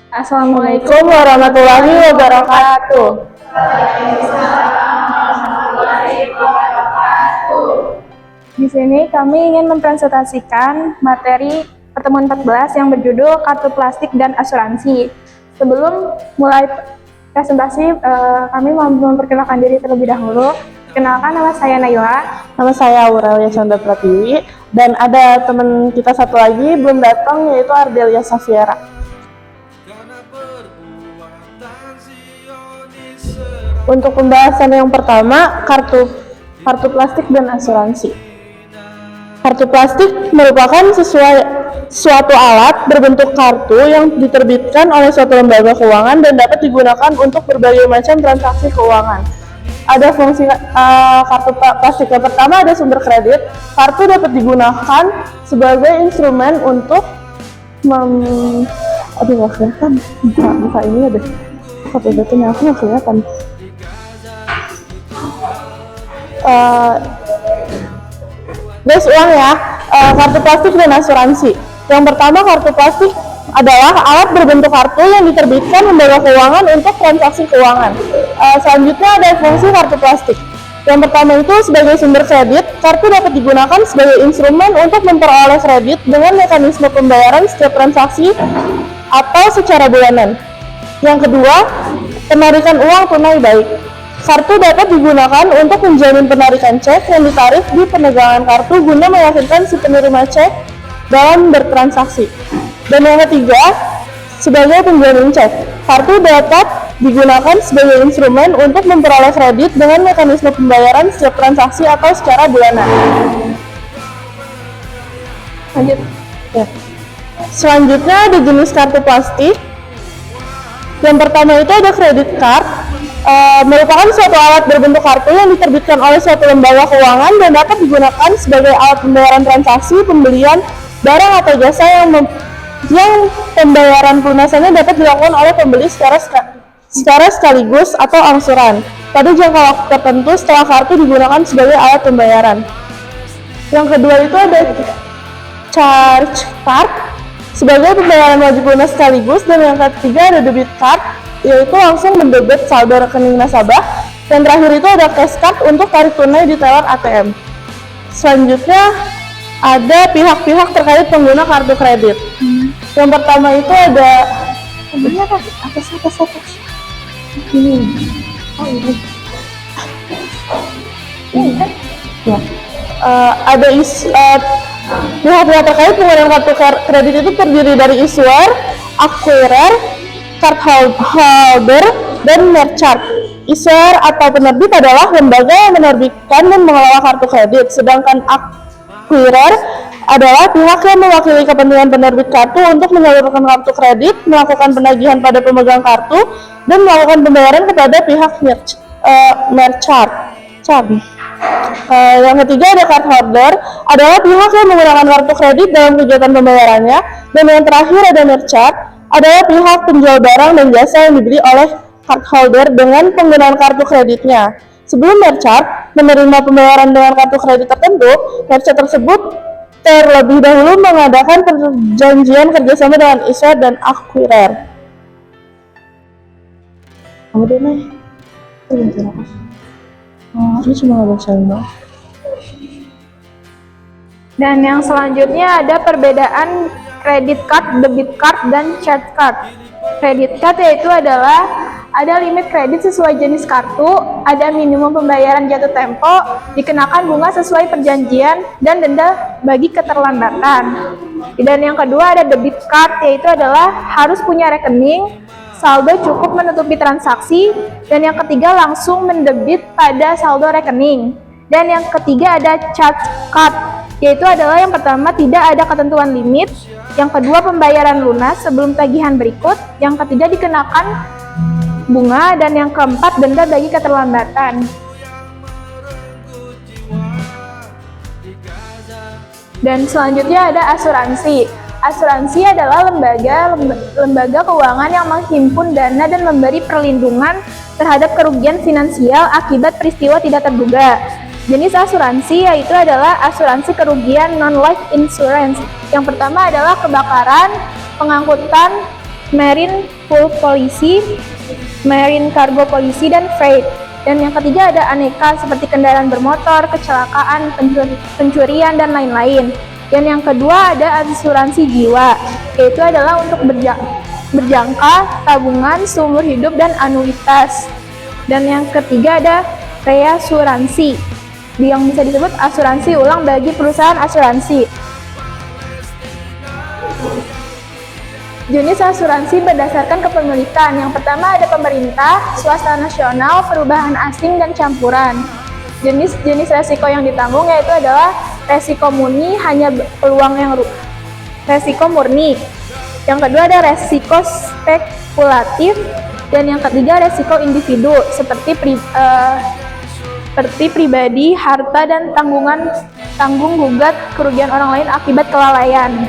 Assalamualaikum warahmatullahi wabarakatuh. Di sini kami ingin mempresentasikan materi pertemuan 14 yang berjudul Kartu Plastik dan Asuransi. Sebelum mulai presentasi, kami mau memperkenalkan diri terlebih dahulu. Kenalkan, nama saya Naila. Nama saya Aurelia Chandra Pratiwi, dan ada teman kita satu lagi belum datang, yaitu Ardelia Safiera. Untuk pembahasan yang pertama, kartu plastik dan asuransi. Kartu plastik merupakan suatu alat berbentuk kartu yang diterbitkan oleh suatu lembaga keuangan dan dapat digunakan untuk berbagai macam transaksi keuangan. Ada fungsi kartu plastik. Yang pertama ada sumber kredit. Kartu dapat digunakan sebagai instrumen untuk nggak kelihatan. Buka ini ada. Kartu datanya aku nggak kelihatan. Guys, ulang ya. Kartu plastik dan asuransi. Yang pertama, kartu plastik adalah alat berbentuk kartu yang diterbitkan lembaga keuangan untuk transaksi keuangan. Selanjutnya ada fungsi kartu plastik. Yang pertama itu sebagai sumber kredit, kartu dapat digunakan sebagai instrumen untuk memperoleh kredit dengan mekanisme pembayaran setiap transaksi atau secara bulanan. Yang kedua, penarikan uang tunai baik. Kartu dapat digunakan untuk menjamin penarikan cek yang ditarik di penegangan kartu guna meyakinkan si penerima cek dalam bertransaksi. Dan yang ketiga, sebagai penjamin cek, kartu dapat digunakan sebagai instrumen untuk memperoleh kredit dengan mekanisme pembayaran setiap transaksi atau secara bulanan. Lanjut. Ya. Selanjutnya ada jenis kartu plastik. Yang pertama itu ada credit card. Merupakan suatu alat berbentuk kartu yang diterbitkan oleh suatu lembaga keuangan dan dapat digunakan sebagai alat pembayaran transaksi pembelian barang atau jasa yang pembayaran pelunasannya dapat dilakukan oleh pembeli secara sekaligus atau angsuran pada jangka waktu tertentu setelah kartu digunakan sebagai alat pembayaran. Yang kedua itu ada charge card sebagai pembayaran wajib lunas sekaligus, dan yang ketiga ada debit card, yaitu langsung mendebit saldo rekening nasabah. Yang terakhir itu ada cash card untuk tarik tunai di teller ATM. Selanjutnya ada pihak-pihak terkait pengguna kartu kredit. Yang pertama itu ada atas. Ini. Oh ini. Ya. Ada pihak-pihak terkait penggunaan kartu kredit itu terdiri dari issuer, acquirer, card holder, dan merchant. Issuer atau penerbit adalah lembaga yang menerbitkan dan mengelola kartu kredit, sedangkan acquirer adalah pihak yang mewakili kepentingan penerbit kartu untuk menyalurkan kartu kredit, melakukan penagihan pada pemegang kartu, dan melakukan pembayaran kepada pihak merchant. Yang ketiga ada card holder, adalah pihak yang menggunakan kartu kredit dalam kegiatan pembayarannya, dan yang terakhir ada merchant, adalah pihak penjual barang dan jasa yang dibeli oleh card holder dengan penggunaan kartu kreditnya. Sebelum merchant menerima pembayaran dengan kartu kredit tertentu, merchant tersebut terlebih dahulu mengadakan perjanjian kerjasama dengan issuer dan acquirer. Kemudian ini cuma bacain doang. Dan yang selanjutnya ada perbedaan credit card, debit card, dan charge card. Credit card yaitu adalah ada limit kredit sesuai jenis kartu, ada minimum pembayaran jatuh tempo, dikenakan bunga sesuai perjanjian, dan denda bagi keterlambatan. Dan yang kedua ada debit card, yaitu adalah harus punya rekening, saldo cukup menutupi transaksi, dan yang ketiga langsung mendebit pada saldo rekening. Dan yang ketiga ada charge card, yaitu adalah yang pertama tidak ada ketentuan limit, yang kedua pembayaran lunas sebelum tagihan berikut, yang ketiga dikenakan bunga, dan yang keempat denda bagi keterlambatan. Dan selanjutnya ada asuransi. Asuransi adalah lembaga keuangan yang menghimpun dana dan memberi perlindungan terhadap kerugian finansial akibat peristiwa tidak terduga. Jenis asuransi yaitu adalah asuransi kerugian non-life insurance. Yang pertama adalah kebakaran, pengangkutan, marine full policy, marine cargo policy, dan freight. Dan yang ketiga ada aneka seperti kendaraan bermotor, kecelakaan, pencurian, dan lain-lain. Dan yang kedua ada asuransi jiwa, yaitu adalah untuk berjangka, tabungan, seumur hidup, dan anuitas. Dan yang ketiga ada reasuransi, yang bisa disebut asuransi ulang bagi perusahaan asuransi. Jenis asuransi berdasarkan kepemilikan. Yang pertama ada pemerintah, swasta nasional, perubahan asing, dan campuran. Jenis resiko yang ditanggung yaitu adalah resiko murni, hanya peluang yang resiko murni. Yang kedua ada resiko spekulatif, dan yang ketiga resiko individu seperti pribadi, harta, dan tanggung gugat kerugian orang lain akibat kelalaian.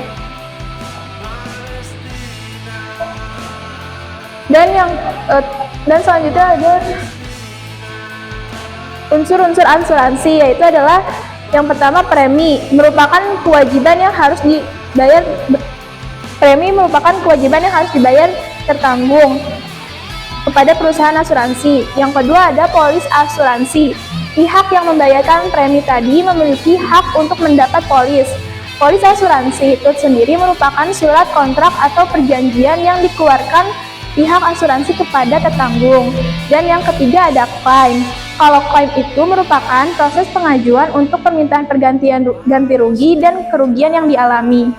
Dan selanjutnya ada unsur-unsur asuransi, yaitu adalah yang pertama premi, merupakan kewajiban yang harus dibayar. Premi merupakan kewajiban yang harus dibayar tertanggung kepada perusahaan asuransi. Yang kedua ada polis asuransi. Pihak yang membayarkan premi tadi memiliki hak untuk mendapat polis. Polis asuransi itu sendiri merupakan surat kontrak atau perjanjian yang dikeluarkan pihak asuransi kepada tertanggung. Dan yang ketiga ada klaim. Kalau klaim itu merupakan proses pengajuan untuk permintaan pergantian ganti rugi dan kerugian yang dialami.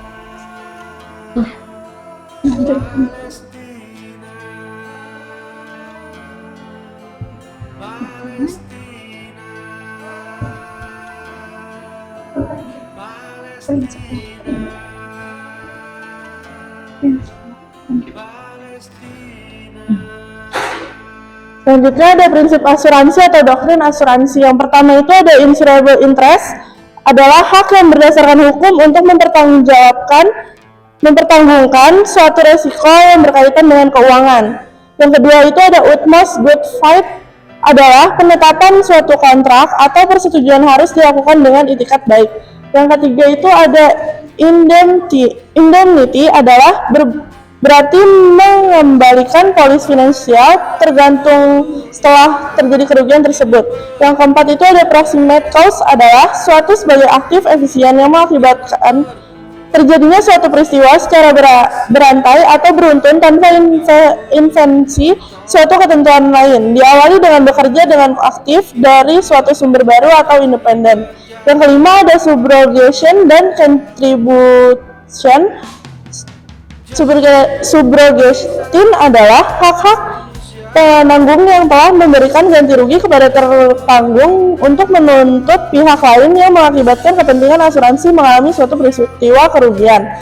Selanjutnya ada prinsip asuransi atau doktrin asuransi. Yang pertama itu ada insurable interest, adalah hak yang berdasarkan hukum untuk mempertanggungkan suatu resiko yang berkaitan dengan keuangan. Yang kedua itu ada utmost good faith, adalah penetapan suatu kontrak atau persetujuan harus dilakukan dengan itikat baik. Yang ketiga itu ada indemnity, adalah berarti mengembalikan polis finansial tergantung setelah terjadi kerugian tersebut. Yang keempat itu ada proximate cause, adalah suatu sebagai aktif efisien yang mengakibatkan terjadinya suatu peristiwa secara berantai atau beruntun tanpa intervensi suatu ketentuan lain, diawali dengan bekerja dengan aktif dari suatu sumber baru atau independen. Yang kelima ada subrogation dan contribution. Subrogation adalah hak-hak penanggung yang telah memberikan ganti rugi kepada tertanggung untuk menuntut pihak lain yang mengakibatkan kepentingan asuransi mengalami suatu peristiwa kerugian.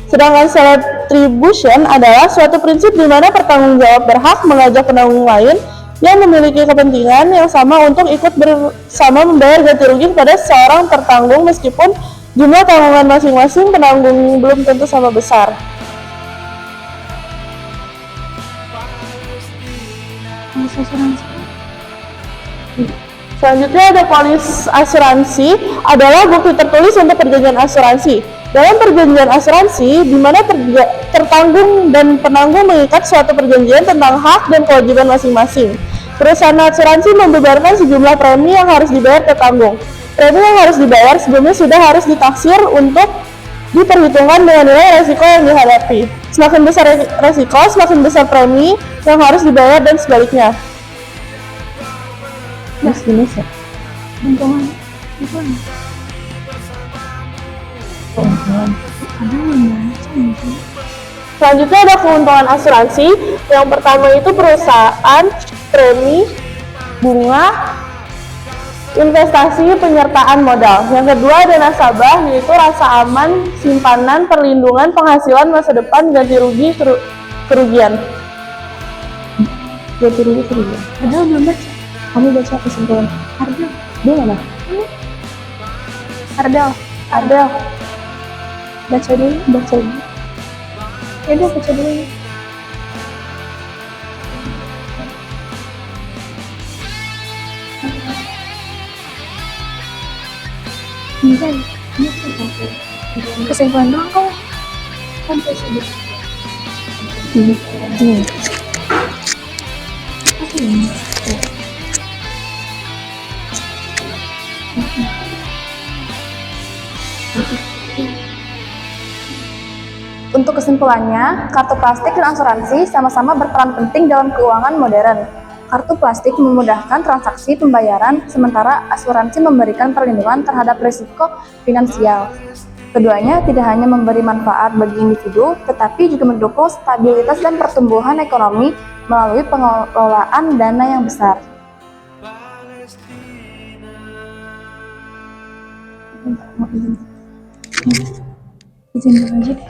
Sedangkan retribution adalah suatu prinsip di mana pertanggung jawab berhak mengajak penanggung lain yang memiliki kepentingan yang sama untuk ikut bersama membayar ganti rugi kepada seorang tertanggung meskipun jumlah tanggungan masing-masing penanggung belum tentu sama besar. Selanjutnya ada polis asuransi, adalah bukti tertulis untuk perjanjian asuransi. Dalam perjanjian asuransi, di mana tertanggung dan penanggung mengikat suatu perjanjian tentang hak dan kewajiban masing-masing. Perusahaan asuransi membebankan sejumlah premi yang harus dibayar tertanggung. Premi yang harus dibayar sebelumnya sudah harus ditaksir untuk diperhitungkan dengan nilai resiko yang dihadapi. Semakin besar resiko, semakin besar premi yang harus dibayar dan sebaliknya. Jenis ya? Keuntungan. Selanjutnya ada keuntungan asuransi. Yang pertama itu perusahaan, premi, bunga, investasi, penyertaan modal. Yang kedua ada nasabah, yaitu rasa aman, simpanan, perlindungan, penghasilan, masa depan, ganti rugi, kerugian. Ganti rugi, kerugian. Padahal belum baca. Kamu baca kesimpulan. Ardel. Dia mana? Ardel. Baca dulu. Ya udah baca dulu. Enggak. Kesimpulan doang kok. Kan kesimpulan. Untuk kesimpulannya, kartu plastik dan asuransi sama-sama berperan penting dalam keuangan modern. Kartu plastik memudahkan transaksi pembayaran, sementara asuransi memberikan perlindungan terhadap risiko finansial. Keduanya tidak hanya memberi manfaat bagi individu, tetapi juga mendukung stabilitas dan pertumbuhan ekonomi melalui pengelolaan dana yang besar. Izin dulu aja deh.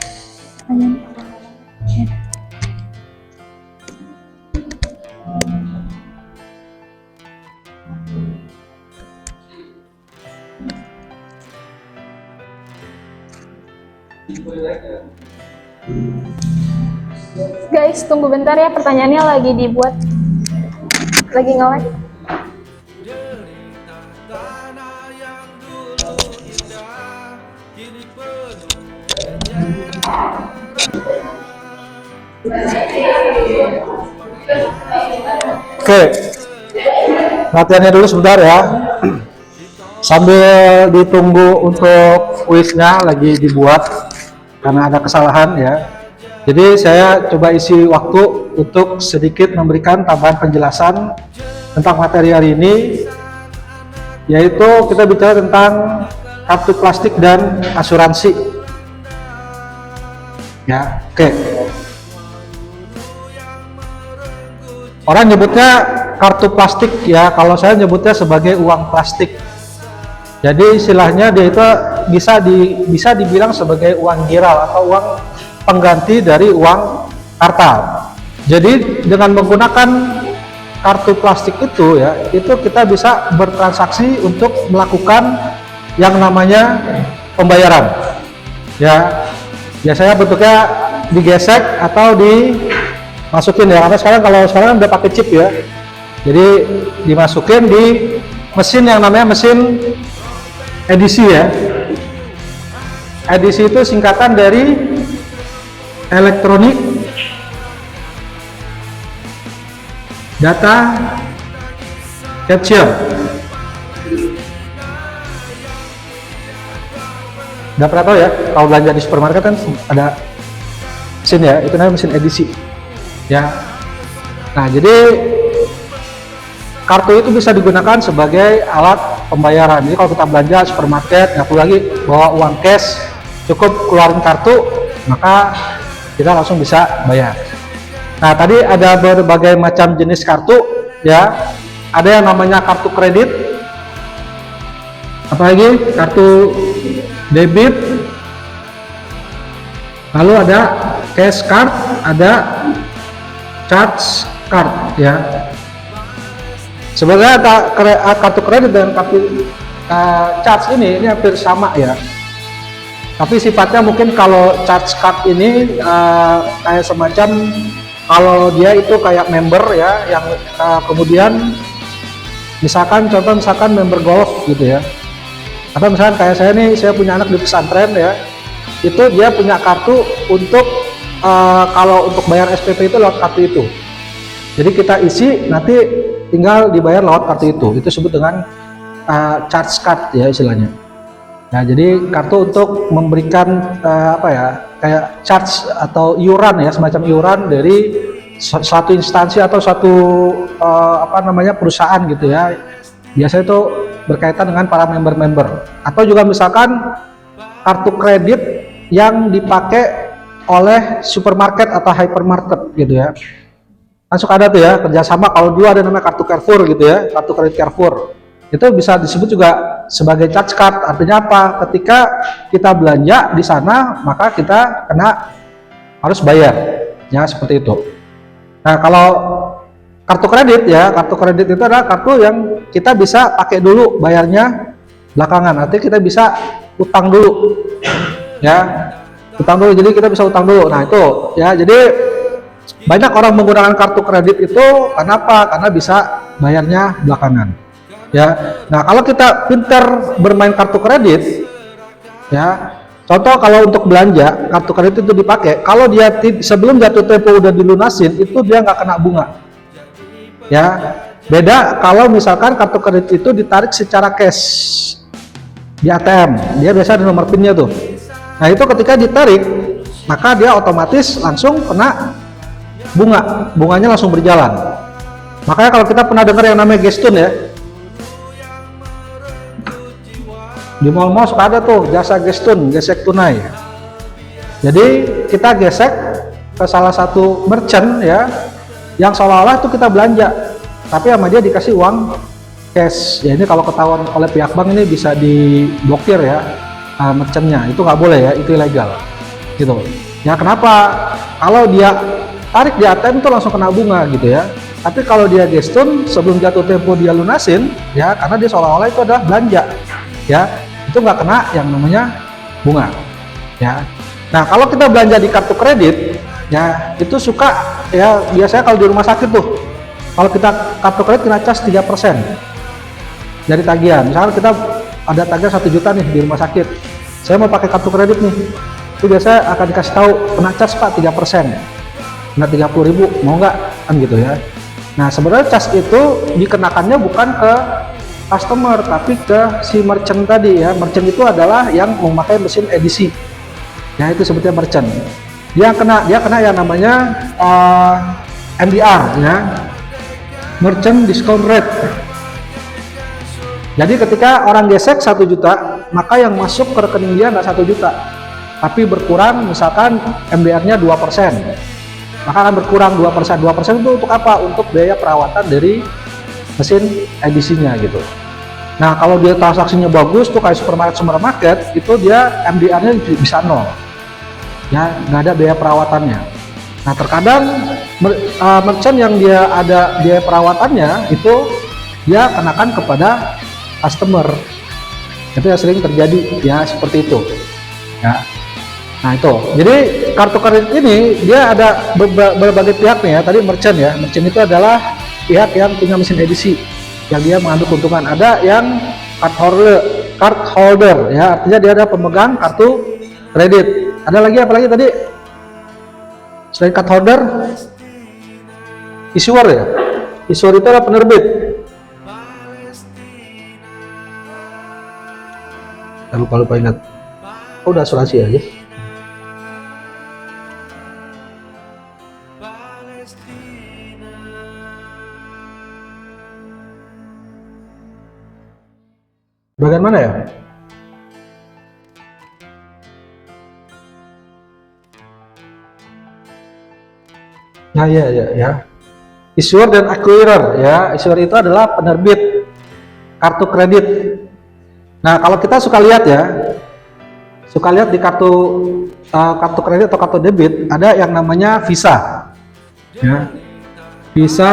Guys, tunggu bentar ya, pertanyaannya lagi dibuat. Lagi nge-lag. Oke, latihannya dulu sebentar ya. Sambil ditunggu untuk kuisnya lagi dibuat karena ada kesalahan ya. Jadi saya coba isi waktu untuk sedikit memberikan tambahan penjelasan tentang materi hari ini, yaitu kita bicara tentang kartu plastik dan asuransi. Ya, oke. Orang nyebutnya kartu plastik ya, kalau saya nyebutnya sebagai uang plastik. Jadi istilahnya dia itu bisa dibilang sebagai uang giral atau uang pengganti dari uang kartal. Jadi dengan menggunakan kartu plastik itu ya, itu kita bisa bertransaksi untuk melakukan yang namanya pembayaran. Ya, biasanya bentuknya digesek atau dimasukin ya, karena kalau sekarang udah pakai chip ya. Jadi dimasukin di mesin yang namanya mesin edisi ya. Edisi itu singkatan dari Electronic Data Capture. Udah pernah tahu ya, kalau belanja di supermarket kan ada mesin ya, itu namanya mesin edisi ya. Nah, jadi kartu itu bisa digunakan sebagai alat pembayaran. Jadi kalau kita belanja supermarket, nggak perlu lagi bawa uang cash, cukup keluarin kartu, maka kita langsung bisa bayar. Nah, tadi ada berbagai macam jenis kartu ya. Ada yang namanya kartu kredit, apalagi kartu debit, lalu ada cash card, ada charge card ya. Sebenarnya kartu kredit dan kartu charge ini hampir sama ya. Tapi sifatnya mungkin kalau charge card ini kayak semacam, kalau dia itu kayak member ya, yang kemudian misalkan member golf gitu ya. Atau misalkan kayak saya nih, saya punya anak di pesantren ya, itu dia punya kartu untuk kalau untuk bayar SPP itu lewat kartu itu. Jadi kita isi, nanti tinggal dibayar lewat kartu itu. Itu disebut dengan charge card ya istilahnya. Nah, jadi kartu untuk memberikan kayak charge atau iuran ya, semacam iuran dari suatu instansi atau suatu perusahaan gitu ya. Biasanya itu berkaitan dengan para member-member. Atau juga misalkan kartu kredit yang dipakai oleh supermarket atau hypermarket gitu ya. Kan suka ada tuh ya kerjasama, kalau dulu ada namanya kartu Carrefour gitu ya, kartu kredit Carrefour. Itu bisa disebut juga sebagai charge card. Artinya apa? Ketika kita belanja di sana, maka kita harus bayar ya, seperti itu. Nah, kalau kartu kredit ya, kartu kredit itu adalah kartu yang kita bisa pakai dulu, bayarnya belakangan. Nanti kita bisa utang dulu ya, utang dulu. Jadi kita bisa utang dulu. Nah, itu ya, jadi banyak orang menggunakan kartu kredit itu kenapa? Karena bisa bayarnya belakangan. Ya, nah kalau kita pintar bermain kartu kredit, ya, Contoh kalau untuk belanja kartu kredit itu dipakai, kalau dia sebelum jatuh tempo udah dilunasin, itu dia nggak kena bunga. Ya, beda kalau misalkan kartu kredit itu ditarik secara cash di ATM, dia biasa ada nomor PIN-nya tuh. Nah itu ketika ditarik, maka dia otomatis langsung kena bunganya langsung berjalan. Makanya kalau kita pernah dengar yang namanya gestun ya, di mall-mall suka ada tuh jasa gestun, gesek tunai. Jadi kita gesek ke salah satu merchant ya, yang seolah-olah itu kita belanja, tapi sama dia dikasih uang cash. Ya ini kalau ketahuan oleh pihak bank ini bisa diblokir ya merchantnya, itu nggak boleh ya, itu ilegal. Gitu. Ya kenapa? Kalau dia tarik di ATM itu langsung kena bunga gitu ya. Tapi kalau dia gestun sebelum jatuh tempo dia lunasin ya, karena dia seolah-olah itu adalah belanja ya, itu nggak kena yang namanya bunga ya. Nah kalau kita belanja di kartu kredit ya, itu suka ya, biasanya kalau di rumah sakit tuh, kalau kita kartu kredit kena cas 3% dari tagihan. Misalkan kita ada tagihan 1 juta nih di rumah sakit, saya mau pakai kartu kredit nih, itu biasanya akan dikasih tahu kena cas Pak 3%, kena 30.000, mau nggak, kan gitu ya. Nah sebenarnya cas itu dikenakannya bukan ke customer tapi ke si merchant tadi ya. Merchant itu adalah yang memakai mesin edisi ya, itu sebetulnya merchant. Dia kena yang namanya MDR ya, merchant discount rate. Jadi ketika orang gesek 1 juta, maka yang masuk ke rekening dia nggak 1 juta, tapi berkurang, misalkan MDR-nya 2%, maka akan berkurang 2%. 2% itu untuk apa? Untuk biaya perawatan dari mesin edisinya gitu. Nah kalau dia transaksinya bagus tuh kayak supermarket, itu dia MDR-nya bisa 0 ya, nggak ada biaya perawatannya. Nah terkadang merchant yang dia ada biaya perawatannya itu dia kenakan kepada customer, itu yang sering terjadi ya, seperti itu ya. Nah itu, jadi kartu kredit ini dia ada berbagai pihak nih ya. Tadi merchant ya, merchant itu adalah pihak yang punya mesin edisi yang dia mengambil keuntungan. Ada yang card holder ya, artinya dia ada pemegang kartu kredit. Ada lagi apa lagi tadi selain card holder? Issuer ya, issuer itu adalah penerbit. Lupa ingat. Oh, udah asuransi aja. Bagian mana ya? Nah ya. Issuer dan acquirer ya. Issuer itu adalah penerbit kartu kredit. Nah kalau kita suka lihat di kartu kredit atau kartu debit, ada yang namanya Visa ya. Visa,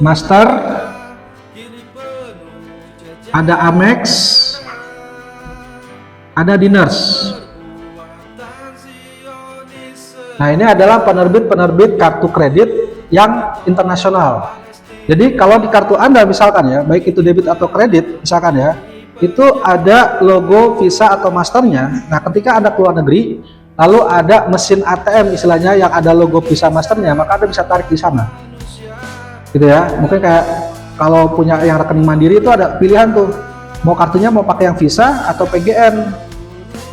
Master, ada Amex, ada Diners. Nah ini adalah penerbit kartu kredit yang internasional. Jadi kalau di kartu Anda misalkan ya, baik itu debit atau kredit misalkan ya, itu ada logo Visa atau Masternya. Nah ketika Anda keluar negeri, lalu ada mesin ATM istilahnya yang ada logo Visa Masternya, maka Anda bisa tarik di sana gitu ya. Mungkin kayak kalau punya yang rekening Mandiri itu ada pilihan tuh, mau kartunya mau pakai yang Visa atau PGN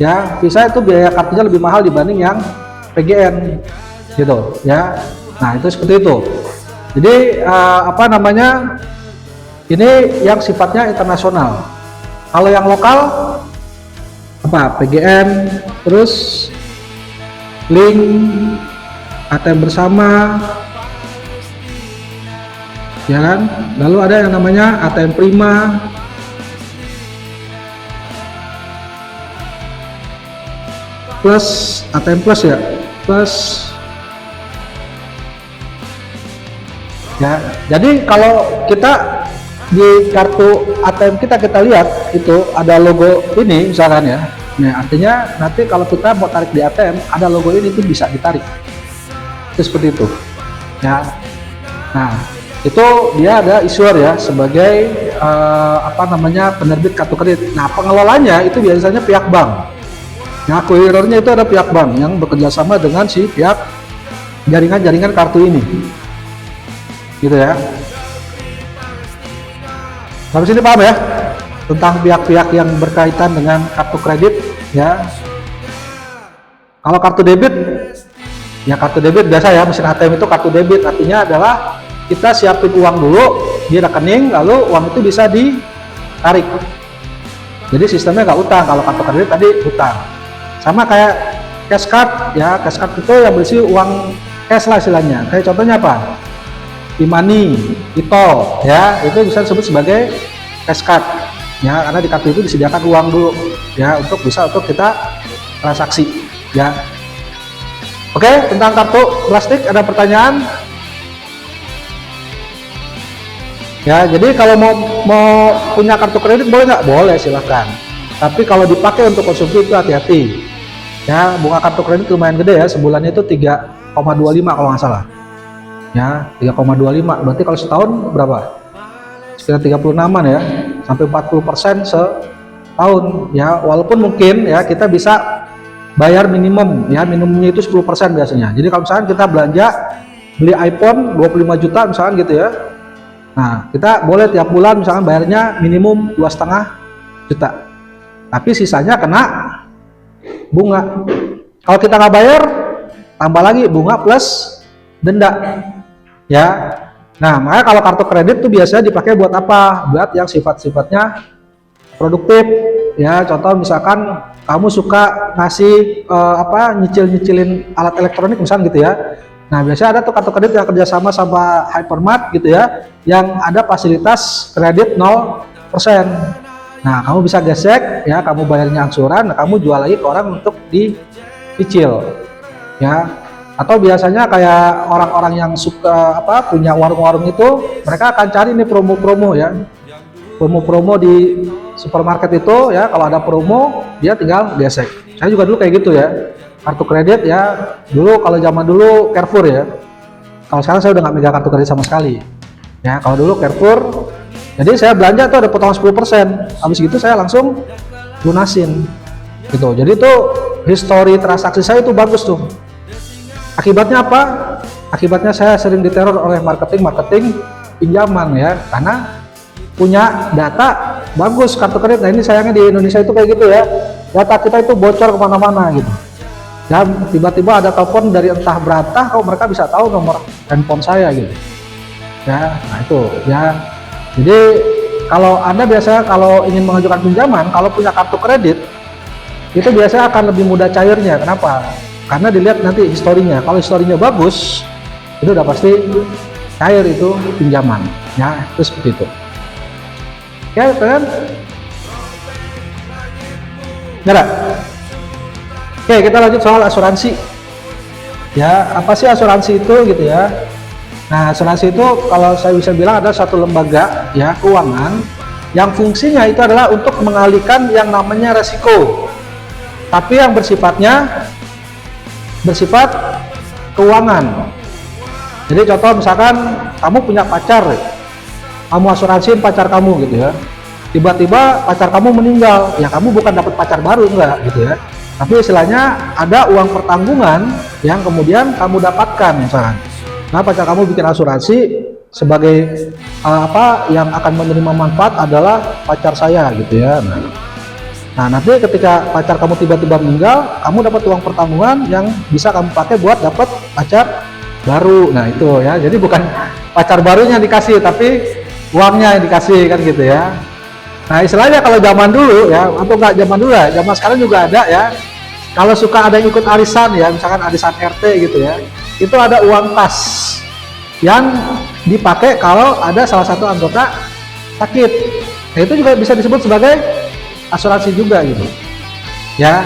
ya. Visa itu biaya kartunya lebih mahal dibanding yang PGN gitu ya. Nah itu seperti itu. Jadi ini yang sifatnya internasional. Kalau yang lokal PGN, terus Link, ATM bersama ya kan. Lalu ada yang namanya ATM Prima, plus ATM Plus ya, plus ya. Jadi kalau kita di kartu ATM kita lihat itu ada logo ini misalkan ya. Nah artinya nanti kalau kita mau tarik di ATM ada logo ini, itu bisa ditarik. Itu seperti itu ya. Nah itu dia ada issuer ya, sebagai penerbit kartu kredit. Nah pengelolanya itu biasanya pihak bank Nah, acquirer-nya itu ada pihak bank yang bekerja sama dengan si pihak jaringan-jaringan kartu ini, gitu ya. Sampai sini paham ya tentang pihak-pihak yang berkaitan dengan kartu kredit ya. Kalau kartu debit, ya kartu debit biasa ya, mesin ATM itu kartu debit, artinya adalah kita siapin uang dulu di rekening, lalu uang itu bisa ditarik. Jadi sistemnya nggak utang. Kalau kartu kredit tadi utang. Sama kayak cash card ya, cash card itu yang berisi uang cash lah istilahnya. Kayak contohnya apa? E-money, e-tol ya, itu bisa disebut sebagai cash card ya, karena di kartu itu disediakan uang dulu ya untuk kita transaksi ya. Oke, tentang kartu plastik ada pertanyaan? Ya, jadi kalau mau punya kartu kredit boleh nggak? Boleh, silahkan. Tapi kalau dipakai untuk konsumsi itu hati-hati. Ya, bunga kartu kredit lumayan gede ya, sebulannya itu 3,25 kalau nggak salah. Ya, 3,25. Berarti kalau setahun berapa? Sekitar 36-an ya, sampai 40% setahun. Ya, walaupun mungkin ya kita bisa bayar minimum ya, minimumnya itu 10% biasanya. Jadi kalau misalkan kita belanja beli iPhone 25 juta misalkan gitu ya. Nah, kita boleh tiap bulan misalkan bayarnya minimum 2,5 juta. Tapi sisanya kena bunga. Kalau kita nggak bayar, tambah lagi bunga plus denda. Ya. Nah, makanya kalau kartu kredit tuh biasanya dipakai buat apa? Buat yang sifat-sifatnya produktif. Ya, contoh misalkan kamu suka ngasih nyicil-nyicilin alat elektronik misalkan gitu ya. Nah, biasanya ada tuh kartu kredit yang kerjasama sama Hypermart gitu ya, yang ada fasilitas kredit 0%. Nah, kamu bisa gesek ya, kamu bayarnya angsuran, nah kamu jual lagi ke orang untuk dicicil ya. Atau biasanya kayak orang-orang yang suka punya warung-warung itu, mereka akan cari nih promo-promo ya, promo-promo di supermarket itu ya. Kalau ada promo dia tinggal gesek. Saya juga dulu kayak gitu ya, kartu kredit ya. Dulu kalau zaman dulu Carrefour ya, kalau sekarang saya udah nggak megang kartu kredit sama sekali ya. Kalau dulu Carrefour, jadi saya belanja tuh ada potongan 10%, habis gitu saya langsung lunasin gitu. Jadi tuh histori transaksi saya itu bagus tuh. Akibatnya apa? Akibatnya saya sering diteror oleh marketing pinjaman ya, karena punya data bagus kartu kredit. Nah, ini sayangnya di Indonesia itu kayak gitu ya, data kita itu bocor kemana-mana gitu. Dan tiba-tiba ada telepon dari entah berantah, kok mereka bisa tahu nomor handphone saya gitu. Ya, nah itu ya. Jadi kalau Anda biasanya kalau ingin mengajukan pinjaman, kalau punya kartu kredit, itu biasanya akan lebih mudah cairnya. Kenapa? Karena dilihat nanti historinya. Kalau historinya bagus, itu udah pasti cair itu pinjaman. Ya, itu seperti itu. Ya, kan? Nggak? Oke, kita lanjut soal asuransi. Ya, apa sih asuransi itu gitu ya? Nah, asuransi itu kalau saya bisa bilang adalah satu lembaga ya keuangan yang fungsinya itu adalah untuk mengalihkan yang namanya resiko, tapi yang bersifat keuangan. Jadi contoh misalkan kamu punya pacar, kamu asuransiin pacar kamu gitu ya. Tiba-tiba pacar kamu meninggal, ya kamu bukan dapat pacar baru enggak gitu ya. Tapi istilahnya ada uang pertanggungan yang kemudian kamu dapatkan misalkan. Nah, pacar kamu bikin asuransi sebagai yang akan menerima manfaat adalah pacar saya gitu ya. Nah, nanti ketika pacar kamu tiba-tiba meninggal, kamu dapat uang pertanggungan yang bisa kamu pakai buat dapat pacar baru. Nah, itu ya. Jadi bukan pacar barunya dikasih, tapi uangnya yang dikasih kan gitu ya. Nah, istilahnya kalau zaman dulu ya, atau enggak zaman dulu ya, zaman sekarang juga ada ya. Kalau suka ada yang ikut arisan ya, misalkan arisan RT gitu ya, itu ada uang kas yang dipakai kalau ada salah satu anggota sakit. Nah, itu juga bisa disebut sebagai asuransi juga gitu ya.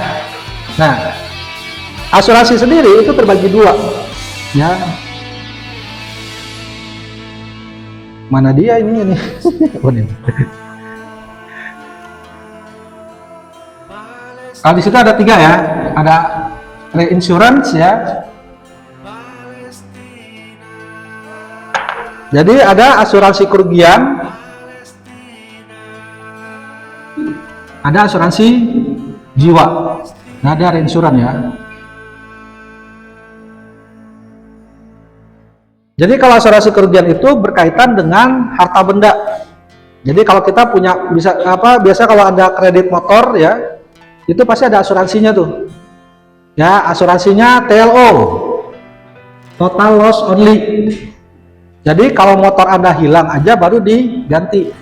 Nah, asuransi sendiri itu terbagi dua ya. Mana dia ini oh, ini. Kalau di situ ada 3 ya, ada reinsurance ya. Jadi ada asuransi kerugian, ada asuransi jiwa. Nah, ada reinsuran ya. Jadi kalau asuransi kerugian itu berkaitan dengan harta benda. Jadi kalau kita punya biasa kalau ada kredit motor ya, itu pasti ada asuransinya tuh. Ya, asuransinya TLO, total loss only. Jadi kalau motor Anda hilang aja baru diganti.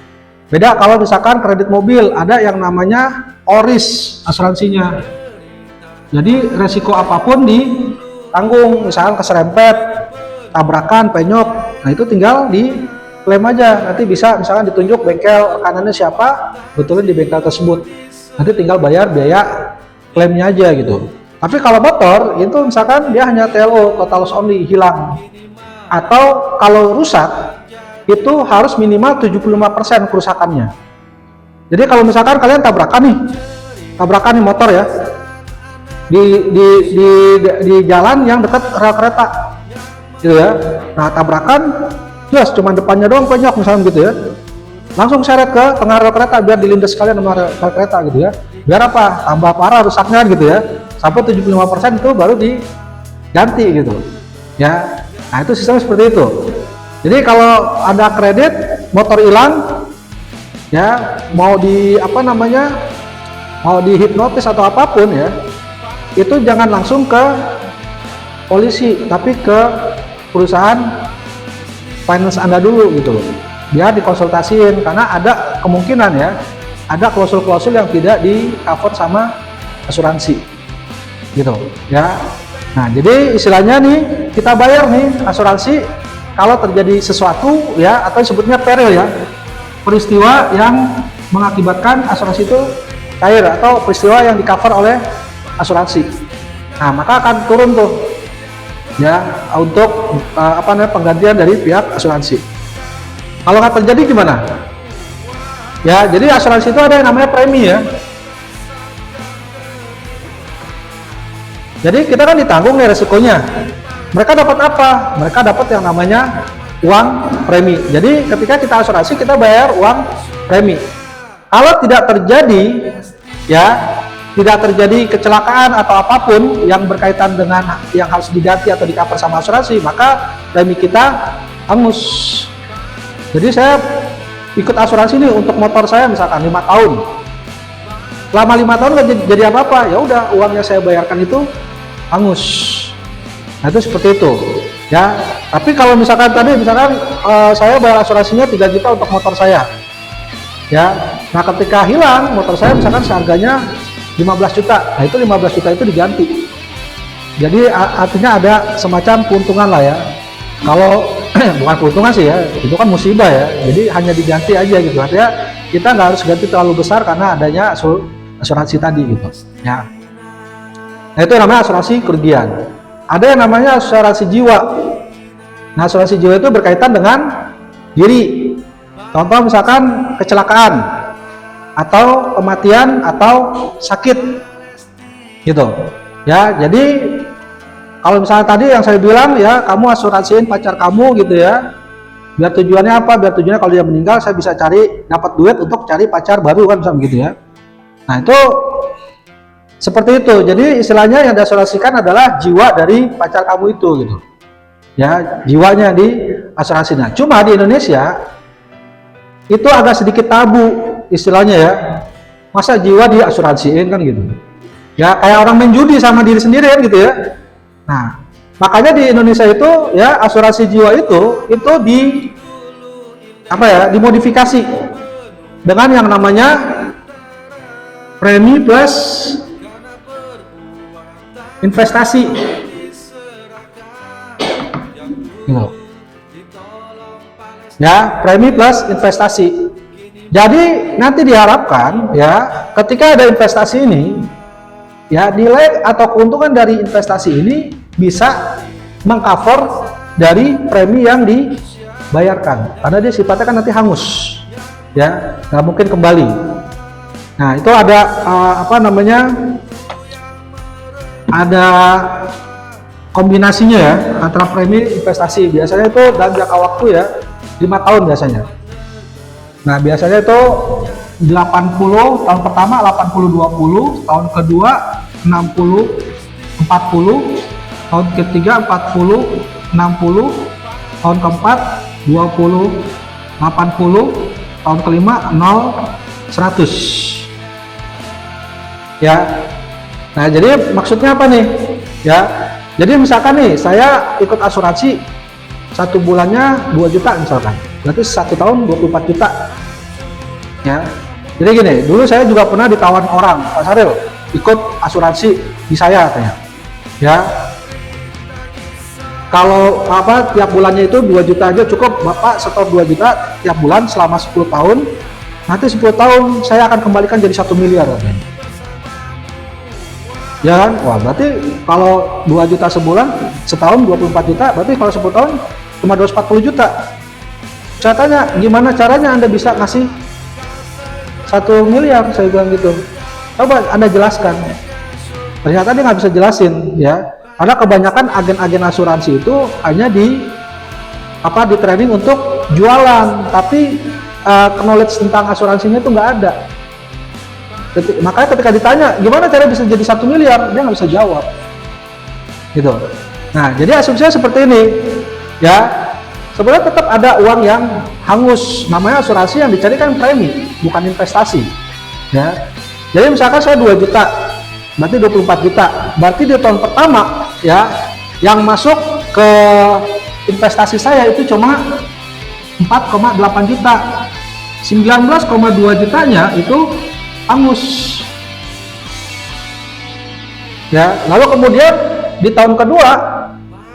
Beda kalau misalkan kredit mobil, ada yang namanya ORIS asuransinya. Jadi resiko apapun ditanggung, misalkan keserempet, tabrakan, penyok, nah itu tinggal diklaim aja. Nanti bisa misalkan ditunjuk bengkel rekanannya siapa, betulin di bengkel tersebut. Nanti tinggal bayar biaya klaimnya aja gitu. Tapi kalau motor itu misalkan dia hanya TLO, total loss only, hilang. Atau kalau rusak itu harus minimal 75% kerusakannya. Jadi kalau misalkan kalian tabrakan nih motor ya, di jalan yang dekat rel kereta gitu ya. Nah, tabrakan jelas cuma depannya doang penyok misalnya gitu ya, langsung seret ke tengah rel kereta biar dilindas sekalian sama rel kereta gitu ya, biar apa, tambah parah rusaknya gitu ya, sampai 75% itu baru diganti gitu ya. Nah, itu sistem seperti itu. Jadi kalau ada kredit motor hilang ya, mau di hipnotis atau apapun ya, itu jangan langsung ke polisi, tapi ke perusahaan finance Anda dulu gitu loh, biar dikonsultasiin, karena ada kemungkinan ya, ada klausul-klausul yang tidak di cover sama asuransi gitu ya. Nah, jadi istilahnya nih, kita bayar nih asuransi kalau terjadi sesuatu ya, atau sebutnya peril ya, peristiwa yang mengakibatkan asuransi itu cair, atau peristiwa yang di cover oleh asuransi. Nah, maka akan turun tuh ya untuk penggantian dari pihak asuransi. Kalau nggak terjadi gimana? Ya, jadi asuransi itu ada yang namanya premi ya. Jadi kita kan ditanggung nih resikonya. Mereka dapat apa? Mereka dapat yang namanya uang premi. Jadi ketika kita asuransi, kita bayar uang premi. Kalau tidak terjadi ya, tidak terjadi kecelakaan atau apapun yang berkaitan dengan yang harus diganti atau di cover sama asuransi, maka premi kita hangus. Jadi saya ikut asuransi nih untuk motor saya misalkan 5 tahun. Selama 5 tahun nggak jadi apa-apa, ya udah uangnya saya bayarkan itu hangus. Nah, itu seperti itu ya. Tapi kalau misalkan saya bayar asuransinya 3 juta untuk motor saya ya, nah ketika hilang motor saya misalkan seharganya 15 juta, nah itu 15 juta itu diganti. Jadi artinya ada semacam keuntungan lah ya. Kalau bukan keuntungan sih ya, itu kan musibah ya, jadi hanya diganti aja gitu. Artinya kita nggak harus ganti terlalu besar karena adanya asuransi tadi gitu ya. Nah, itu namanya asuransi kerugian. Ada yang namanya asuransi jiwa. Nah, asuransi jiwa itu berkaitan dengan diri. Contoh misalkan kecelakaan atau kematian atau sakit gitu ya. Jadi kalau misalnya tadi yang saya bilang ya, kamu asuransiin pacar kamu gitu ya, biar tujuannya apa? Biar tujuannya kalau dia meninggal saya bisa dapat duit untuk cari pacar baru kan, misalnya gitu ya. Nah, itu seperti itu. Jadi istilahnya yang diasuransikan adalah jiwa dari pacar kamu itu gitu ya, jiwanya di asuransi. Nah, cuma di Indonesia itu agak sedikit tabu istilahnya ya, masa jiwa diasuransiin kan gitu ya, kayak orang main judi sama diri sendiri kan gitu ya. Nah, makanya di Indonesia itu ya, asuransi jiwa itu dimodifikasi dengan yang namanya premi plus investasi gitu ya, premi plus investasi. Jadi nanti diharapkan ya, ketika ada investasi ini ya, nilai atau keuntungan dari investasi ini bisa mengcover dari premi yang dibayarkan, karena dia sifatnya kan nanti hangus ya, nggak mungkin kembali. Nah, itu ada ada kombinasinya ya antara premi investasi. Biasanya itu dalam jangka waktu ya 5 tahun biasanya. Nah, biasanya itu 80 tahun pertama 80-20, tahun kedua 60, 40, tahun ketiga 40, 60, tahun keempat 20, 80, tahun kelima 0, 100. Ya. Nah, jadi maksudnya apa nih? Ya. Jadi misalkan nih, saya ikut asuransi 1 bulannya 2 juta misalkan. Berarti 1 tahun 24 juta. Ya. Jadi gini, dulu saya juga pernah ditawarin orang, Pak Saril, ikut asuransi di saya katanya. Ya. Kalau apa tiap bulannya itu 2 juta aja cukup, Bapak setor 2 juta tiap bulan selama 10 tahun. Nanti 10 tahun saya akan kembalikan jadi 1 miliar katanya. Ya kan? Wah, berarti kalau 2 juta sebulan, setahun 24 juta, berarti kalau 10 tahun cuma 240 juta. Saya tanya, gimana caranya Anda bisa ngasih 1 miliar? Saya bilang gitu. Coba Anda jelaskan. Ternyata dia nggak bisa jelasin, ya. Karena kebanyakan agen-agen asuransi itu hanya di training untuk jualan, tapi knowledge tentang asuransinya itu nggak ada. Makanya ketika ditanya gimana cara bisa jadi 1 miliar, dia nggak bisa jawab. Gitu. Nah, jadi asumsinya seperti ini, ya. Sebenarnya tetap ada uang yang hangus, namanya asuransi yang dicari kan premi, bukan investasi. Ya. Jadi misalkan saya 2 juta, berarti 24 juta. Berarti di tahun pertama, ya, yang masuk ke investasi saya itu cuma 4,8 juta. 19,2 jutanya itu hangus. Ya, lalu kemudian di tahun kedua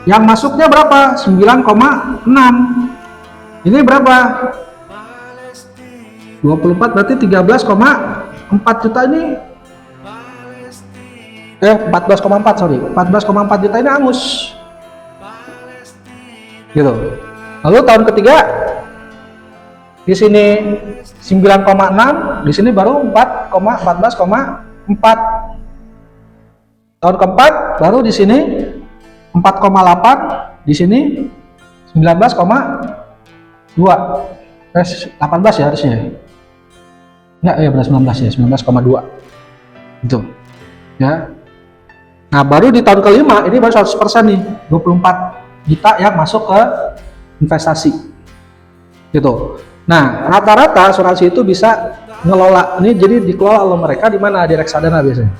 yang masuknya berapa? 9,6. Ini berapa? 24 berarti 13,4 juta ini 14,4 sorry. 14,4 juta ini hangus. Gitu. Lalu tahun ketiga di sini 9,6, di sini baru 14,4. Tahun keempat baru di sini 4,8, di sini 19,2. 18 ya harusnya. Enggak, ya benar 19 ya, 19,2. Itu. Ya. Nah, baru di tahun kelima ini baru 100% nih, 24 juta yang masuk ke investasi. Gitu. Nah, rata-rata asuransi itu bisa ngelola ini, jadi dikelola oleh mereka di mana? Di reksadana biasanya.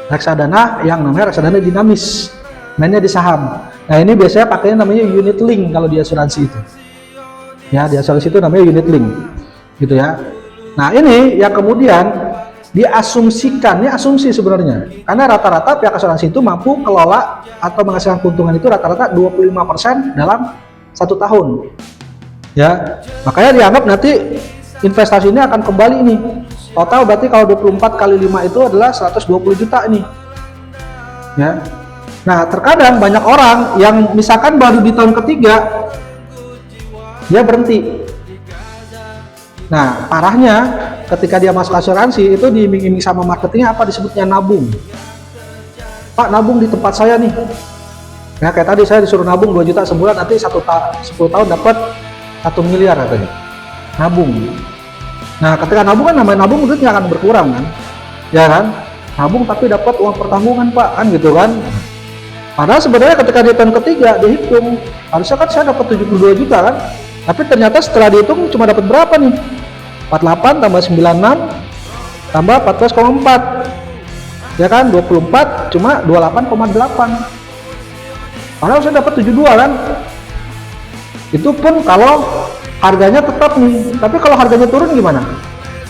Reksadana yang namanya reksadana dinamis, mainnya di saham. Nah, ini biasanya pakainya namanya unit link kalau di asuransi itu. Ya, di asuransi itu namanya unit link. Gitu ya. Nah, ini yang kemudian diasumsikan, ini asumsi sebenarnya. Karena rata-rata pihak asuransi itu mampu kelola atau menghasilkan keuntungan itu rata-rata 25% dalam 1 tahun. Ya, makanya dianggap nanti investasi ini akan kembali nih. Total berarti kalau 24 kali 5 itu adalah 120 juta ini. Ya. Nah, terkadang banyak orang yang misalkan baru di tahun ketiga dia berhenti. Nah, parahnya ketika dia masuk asuransi itu diiming-iming sama marketingnya apa disebutnya nabung. Pak, nabung di tempat saya nih. Ya, kayak tadi saya disuruh nabung 2 juta sebulan, nanti 10 tahun dapat 1 miliar katanya. Nabung. Nah, ketika nabung kan namanya nabung duitnya akan berkurang kan. Ya kan? Nabung tapi dapat uang pertanggungan, Pak, kan gitu kan. Padahal sebenarnya ketika di tahun ketiga dihitung, harusnya kan saya dapat 72 juta kan. Tapi ternyata setelah dihitung cuma dapat berapa nih? 48 tambah 96 tambah 14,4. Ya kan? 24 cuma 28,8. Padahal saya dapat 72 kan. Itu pun kalau harganya tetap nih, tapi kalau harganya turun gimana?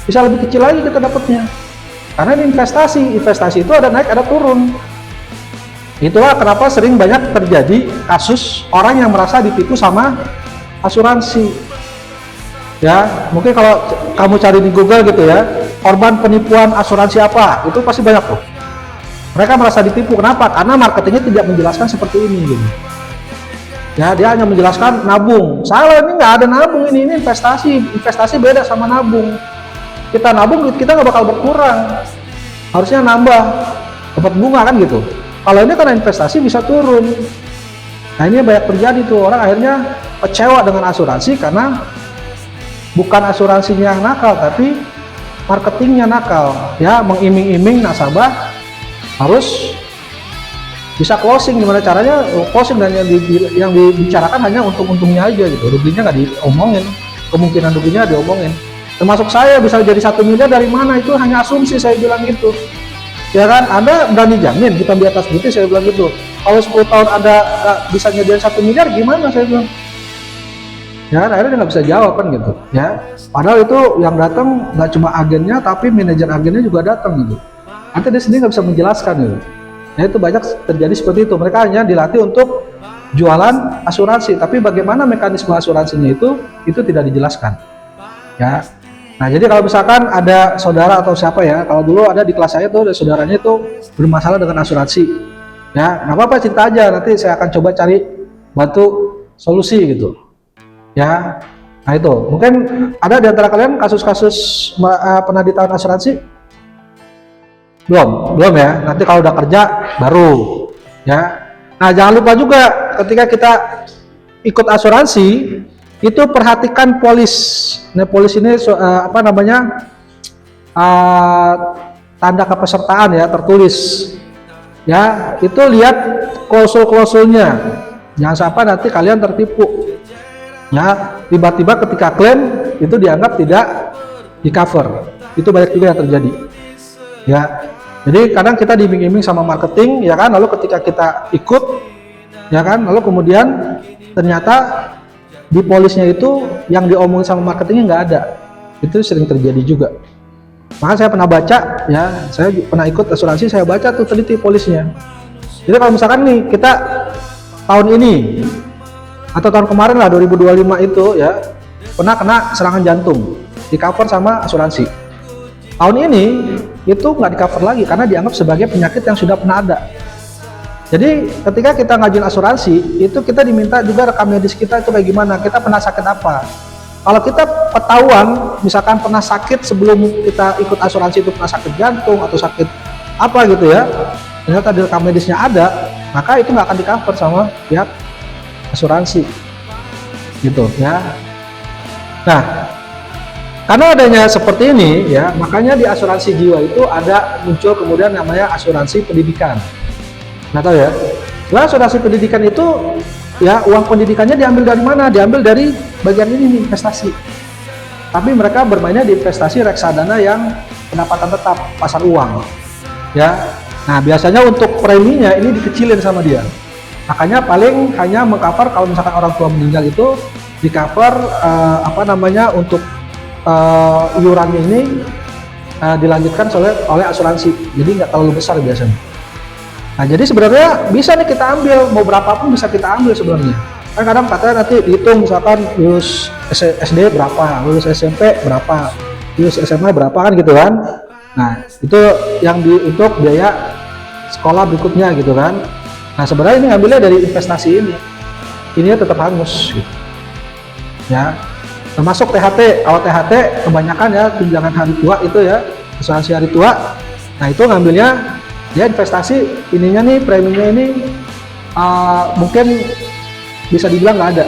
Bisa lebih kecil lagi kita dapatnya. Karena ini investasi itu ada naik ada turun. Itulah kenapa sering banyak terjadi kasus orang yang merasa ditipu sama asuransi. Ya, mungkin kalau kamu cari di Google gitu ya, korban penipuan asuransi apa, itu pasti banyak tuh. Mereka merasa ditipu, kenapa? Karena marketingnya tidak menjelaskan seperti ini gitu. Ya, dia hanya menjelaskan nabung. Salah, ini nggak ada nabung, ini investasi beda sama nabung. Kita nabung, duit kita nggak bakal berkurang, harusnya nambah, dapat bunga kan gitu. Kalau ini karena investasi bisa turun. Nah, ini banyak terjadi tuh, orang akhirnya kecewa dengan asuransi karena bukan asuransinya yang nakal, tapi marketingnya nakal, ya, mengiming-iming nasabah harus bisa closing. Gimana caranya closing, dan yang dibicarakan hanya untung-untungnya aja gitu, ruginya nggak diomongin, kemungkinan ruginya diomongin. Termasuk saya bisa jadi 1 miliar dari mana, itu hanya asumsi, saya bilang gitu. Ya kan, Anda berani jamin kita di atas putih, saya bilang gitu. Kalau 10 tahun Anda bisa nyediain 1 miliar gimana, saya bilang. Ya kan, akhirnya dia nggak bisa jawab kan gitu. Ya, padahal itu yang datang nggak cuma agennya, tapi manajer agennya juga datang gitu. Nanti dia sendiri nggak bisa menjelaskan gitu. Nah itu banyak terjadi seperti itu. Mereka hanya dilatih untuk jualan asuransi, tapi bagaimana mekanisme asuransinya itu tidak dijelaskan. Ya. Nah jadi kalau misalkan ada saudara atau siapa ya, kalau dulu ada di kelas saya tuh ada saudaranya itu bermasalah dengan asuransi, ya nggak apa-apa, cerita aja, nanti saya akan coba cari bantu solusi gitu, ya. Nah itu mungkin ada di antara kalian kasus-kasus pernah ditahan asuransi? Belum ya, nanti kalau udah kerja baru, ya. Nah jangan lupa juga ketika kita ikut asuransi itu perhatikan polis. Nah, polis ini apa namanya, tanda kepesertaan ya, tertulis. Ya, itu lihat klausul-klausulnya. Jangan sampai nanti kalian tertipu. Ya, tiba-tiba ketika klaim itu dianggap tidak di cover. Itu banyak juga yang terjadi. Ya. Jadi kadang kita diiming-iming sama marketing, ya kan, lalu ketika kita ikut, ya kan, lalu kemudian ternyata di polisnya itu yang diomongin sama marketingnya nggak ada. Itu sering terjadi juga. Maka saya pernah baca, ya, saya pernah ikut asuransi, saya baca tuh teliti polisnya. Jadi kalau misalkan nih kita tahun ini atau tahun kemarin lah 2025 itu ya pernah kena serangan jantung, di cover sama asuransi. Tahun ini itu nggak di cover lagi karena dianggap sebagai penyakit yang sudah pernah ada. Jadi ketika kita ngajuin asuransi, itu kita diminta juga rekam medis kita itu kayak gimana, kita pernah sakit apa. Kalau kita ketahuan, misalkan pernah sakit sebelum kita ikut asuransi itu pernah sakit jantung atau sakit apa gitu ya, ternyata di rekam medisnya ada, maka itu nggak akan di cover sama pihak asuransi, gitu ya. Nah, karena adanya seperti ini ya, makanya di asuransi jiwa itu ada muncul kemudian namanya asuransi pendidikan. Nggak tahu ya. Nah, asuransi pendidikan itu ya uang pendidikannya diambil dari mana? Diambil dari bagian ini nih, investasi. Tapi mereka bermainnya di investasi reksadana yang pendapatan tetap, pasar uang. Ya. Nah, biasanya untuk preminya ini dikecilin sama dia. Makanya paling hanya mengcover kalau misalkan orang tua meninggal itu di cover apa namanya untuk iurannya ini dilanjutkan oleh asuransi. Jadi nggak terlalu besar biasanya. Nah jadi sebenarnya bisa nih kita ambil, mau berapapun bisa kita ambil sebenarnya. Kan kadang katanya nanti dihitung misalkan lulus SD berapa, lulus SMP berapa, lulus SMA berapa kan gitu kan. Nah itu yang untuk biaya sekolah berikutnya gitu kan. Nah sebenarnya ini ngambilnya dari investasi ini tetap hangus gitu. Ya, termasuk THT. Kalau THT kebanyakan ya tunjangan hari tua itu ya, asuransi hari tua. Nah itu ngambilnya ya investasi ininya nih, preminya ini mungkin bisa dibilang nggak ada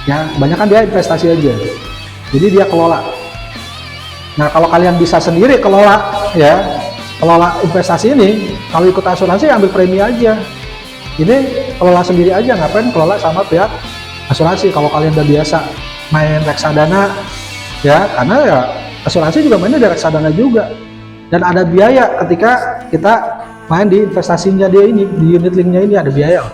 ya, banyak kan dia investasi aja, jadi dia kelola. Nah kalau kalian bisa sendiri kelola ya, kelola investasi ini, kalau ikut asuransi ambil premi aja, ini kelola sendiri aja, ngapain kelola sama pihak asuransi kalau kalian udah biasa main reksadana ya, karena ya asuransi juga mainnya di reksadana juga. Dan ada biaya ketika kita main di investasinya dia ini, di unit linknya ini ada biaya.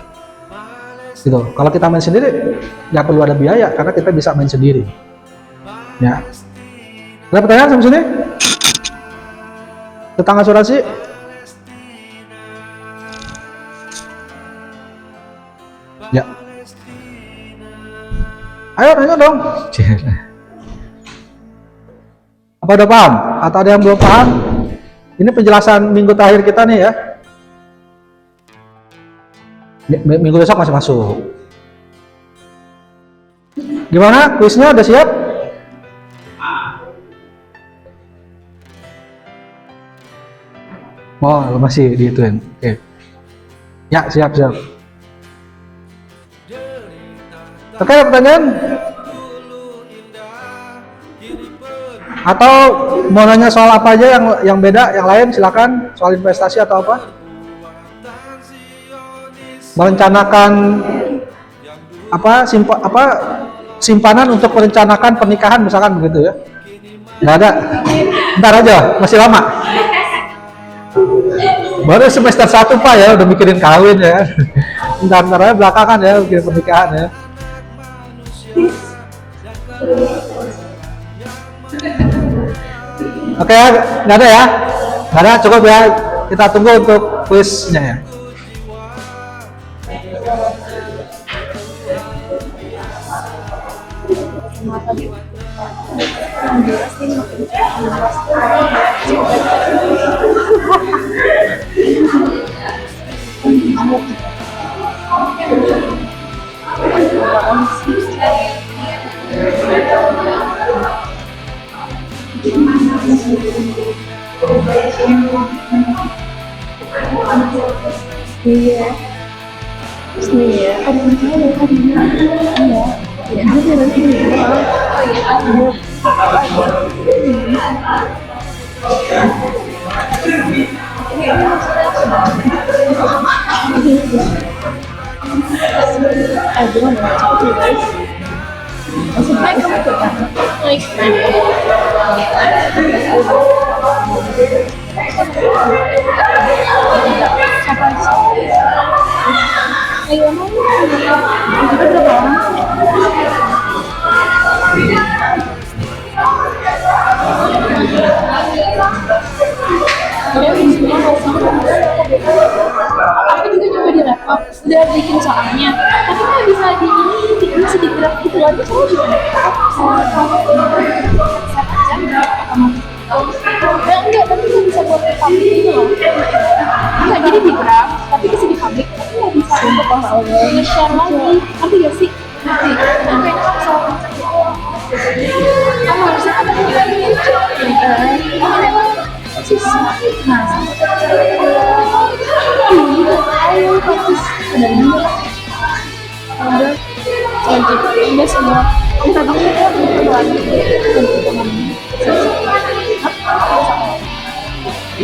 Gitu. Kalau kita main sendiri, nggak perlu ada biaya karena kita bisa main sendiri. Ya. Ada pertanyaan sampai sini? Tentang asuransi? Ya. Ayo nanya dong. Apa udah paham? Atau ada yang belum paham? Ini penjelasan minggu terakhir kita nih ya. Minggu besok masih masuk. Gimana? Kuisnya udah siap? Oh, masih diituin. Oke. Ya, siap. Oke, pertanyaan? Atau mau nanya soal apa aja yang beda, yang lain silakan, soal investasi atau apa? Merencanakan simpanan untuk merencanakan pernikahan misalkan begitu ya? Nggak ada. Ntar aja, masih lama. Baru semester 1 Pak ya, udah mikirin kawin ya. Ntar aja belakangan ya, mikirin pernikahan ya. Oke ya, nggak ada ya? Nggak ada, cukup ya. Kita tunggu untuk kuisnya ya. Iya. Iya. Ada Aku juga coba di laptop, udah bikin soalnya, tapi nggak bisa di ini, bisa di grab gitu aja. Soalnya gimana? Enggak, tapi nggak bisa buat di publik gitu loh. Enggak, jadi di grab, tapi bisa di publik, tapi nggak bisa untuk nge-share lagi. Nanti gak sih? Nanti. Sampai itu kan soal konsep itu. Kamu harusnya ada di lagi. Nah, ayo bagus benar benar ada selanjutnya semua kita bangun lagi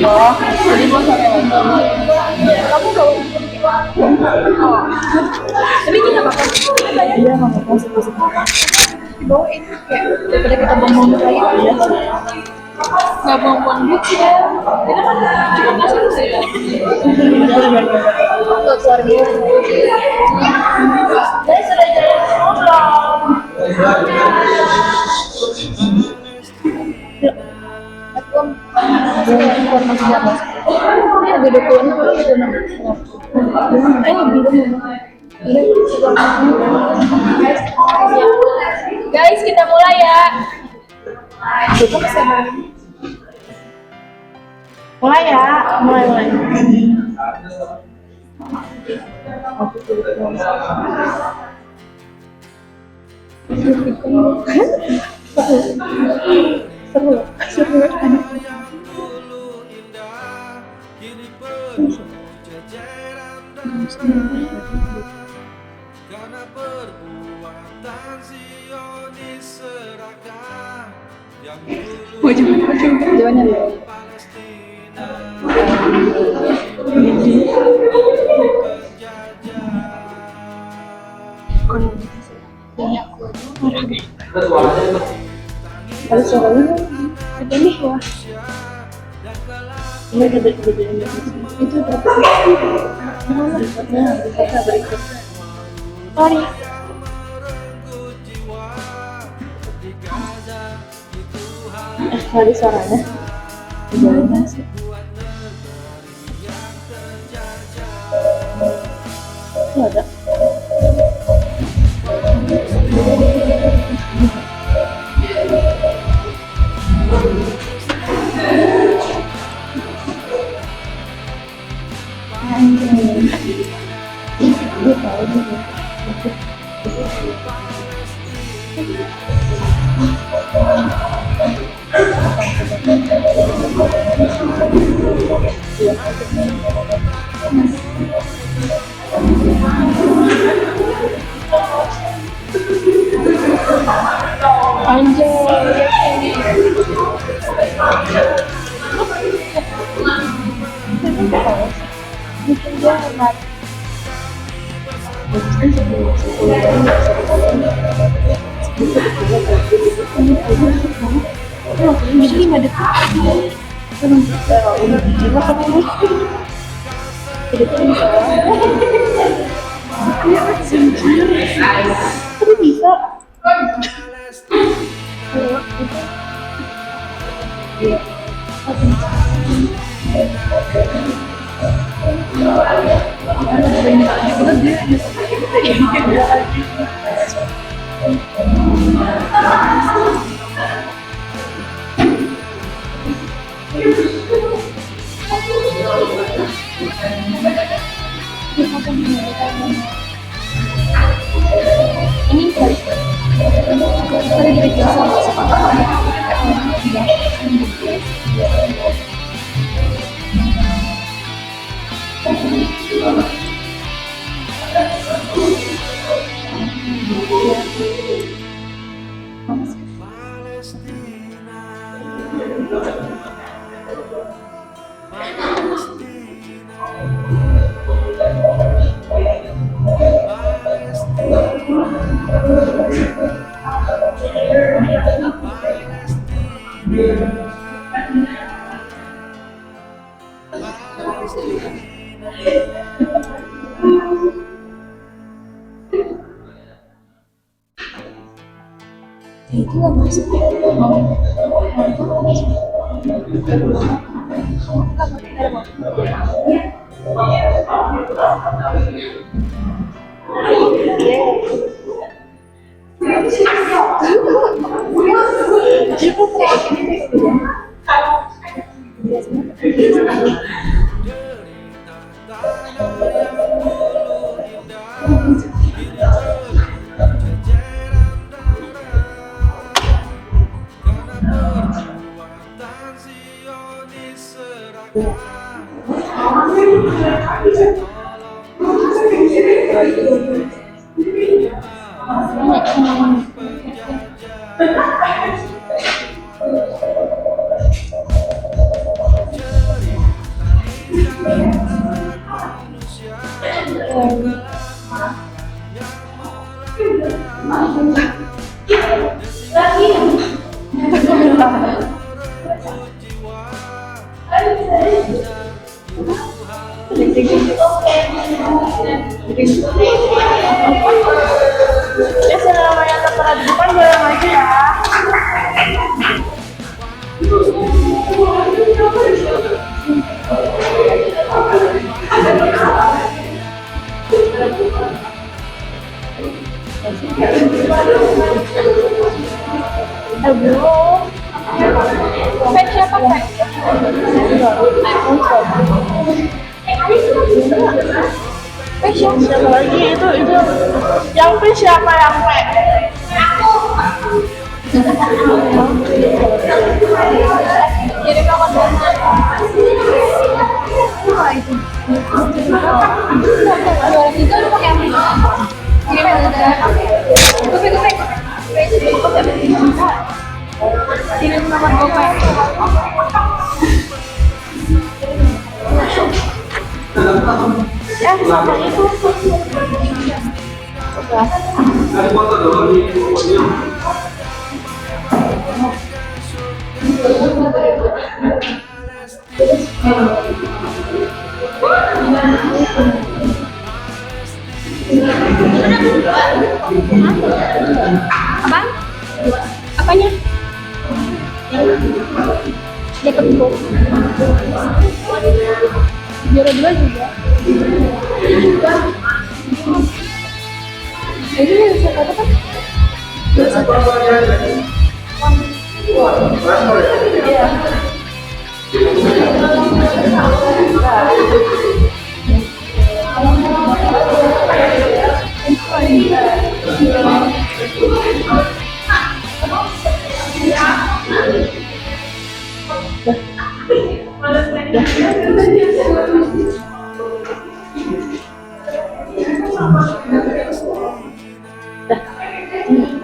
oh jadi mau sampai kamu gak tapi kita bakal iya nggak mau dibawain kayak daripada kita bangun lagi nggak buang-buang duit sih ya kita kan cuma ngasih sih untuk keluarga saya sudah jalan pulang aku informasi apa ini ada 26 atau 26 guys kita mulai ya. Mulai ya, mulai. Jawabannya ada suaranya ada nih ya ini ada itu berapa berikut sorry ada suaranya ada anjay card. Masih 5 detik. Bisa. Itu nggak masuk. Ya, selama yang tertera di depan boleh maju ya. Belum. Pet siapa pet? Pet siapa? Siapa lagi itu yang P siapa yang P? Jadi kawan juara 3 lu pakai apa? Kirim aja. Kirim nomor GoPay. Sama itu. Apaan? Apanya? Dapat box. Juara 2 juga. Ini siapa kan? Iya.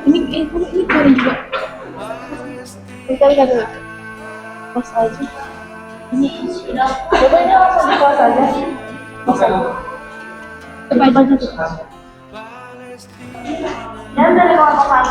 Ini kemarin juga. Kita lihat. Pos aja. Ini. Coba ini langsung di pos aja. Pos aja. Dan dari kelompok 1